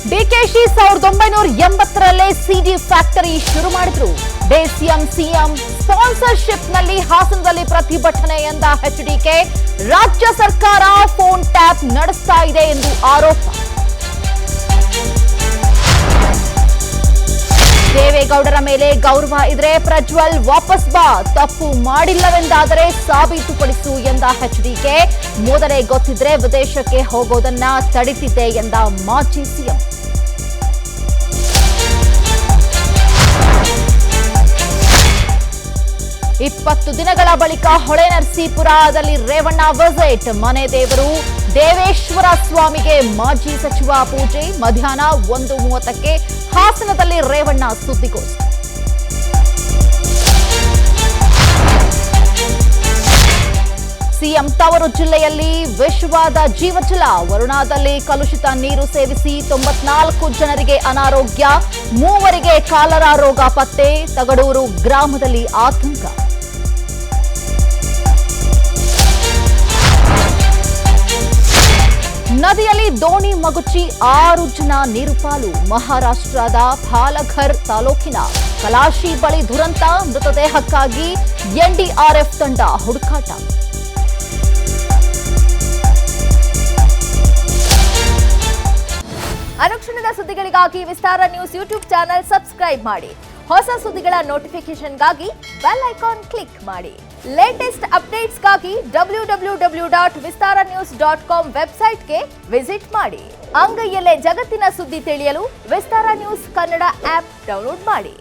ಡಿಕೆಶಿ 1980ರಲ್ಲೇ ಸಿಡಿ factory ಶುರು ಮಾಡಿದ್ರು. CM ಸ್ಪಾನ್ಸರ್ಶಿಪ್ನಲ್ಲಿ ಹಾಸನದಲ್ಲಿ ಪ್ರತಿಭಟನೆ ಎಂದ ಎಚ್ಡಿಕೆ. ರಾಜ್ಯ ಸರ್ಕಾರ ಫೋನ್ ಟ್ಯಾಪ್ ನಡೆಸ್ತಾ ಇದೆ ಎಂದು ಆರೋಪ. ದೇವೇಗೌಡರ ಮೇಲೆ ಗೌರವ ಇದ್ರೆ ಪ್ರಜ್ವಲ್ ವಾಪಸ್ ಬಾ, ತಪ್ಪು ಮಾಡಿಲ್ಲವೆಂದಾದರೆ ಸಾಬೀತುಪಡಿಸು ಎಂದ ಎಚ್ಡಿಕೆ. ಮೊದಲೇ ಗೊತ್ತಿದ್ರೆ ವಿದೇಶಕ್ಕೆ ಹೋಗೋದನ್ನ ತಡಿತಿದ್ದೆ ಎಂದ ಮಾಜಿ ಸಿಎಂ. ಇಪ್ಪತ್ತು ದಿನಗಳ ಬಳಿಕ ಹೊಳೆನರಸೀಪುರದಲ್ಲಿ ರೇವಣ್ಣ ವಿಸಿಟ್. ಮನೆ ದೇವರು ದೇವೇಶ್ವರ ಸ್ವಾಮಿಗೆ ಮಾಜಿ ಸಚಿವ ಪೂಜೆ. ಮಧ್ಯಾಹ್ನ 1:30ಕ್ಕೆ ಹಾಸನದಲ್ಲಿ ರೇವಣ್ಣ ಸುದ್ದಿಗೋಷ್ಠಿ. ಸಿಎಂ ತವರು ಜಿಲ್ಲೆಯಲ್ಲಿ ವಿಷವಾದ ಜೀವಜಲ. ವರುಣಾದಲ್ಲಿ ಕಲುಷಿತ ನೀರು ಸೇವಿಸಿ 94 ಜನರಿಗೆ ಅನಾರೋಗ್ಯ, 3 ಕಾಲರಾ ರೋಗ ಪತ್ತೆ. ತಗಡೂರು ಗ್ರಾಮದಲ್ಲಿ ಆತಂಕ. ನದಿಯಲ್ಲಿ ದೋಣಿ ಮಗುಚಿ 6 ಜನ ನೀರುಪಾಲು. ಮಹಾರಾಷ್ಟ್ರದ ಪಾಲಘರ್ ತಾಲೂಕಿನ ಕಲಾಶಿ ಬಳಿ ದುರಂತ. ಮೃತದೇಹಕ್ಕಾಗಿ ಎನ್ಡಿಆರ್ಎಫ್ ತಂಡ ಹುಡುಕಾಟ. ಅನುಕ್ಷಣದ ಸುದ್ದಿಗಳಿಗಾಗಿ ವಿಸ್ತಾರ ನ್ಯೂಸ್ ಯೂಟ್ಯೂಬ್ ಚಾನೆಲ್ ಸಬ್ಸ್ಕ್ರೈಬ್ ಮಾಡಿ. ಹೊಸ ಸುದ್ದಿಗಳ ನೋಟಿಫಿಕೇಶನ್ಗಾಗಿ ಬೆಲ್ ಐಕಾನ್ ಕ್ಲಿಕ್ ಮಾಡಿ. ಲೇಟೆಸ್ಟ್ ಅಪ್ಡೇಟ್ಸ್ಗಾಗಿ www.vistaranews.com ವೆಬ್ಸೈಟ್ಗೆ ವಿಸಿಟ್ ಮಾಡಿ. ಅಂಗೈಯಲ್ಲೇ ಜಗತ್ತಿನ ಸುದ್ದಿ ತಿಳಿಯಲು ವಿಸ್ತಾರ ನ್ಯೂಸ್ ಕನ್ನಡ ಆಪ್ ಡೌನ್ಲೋಡ್ ಮಾಡಿ.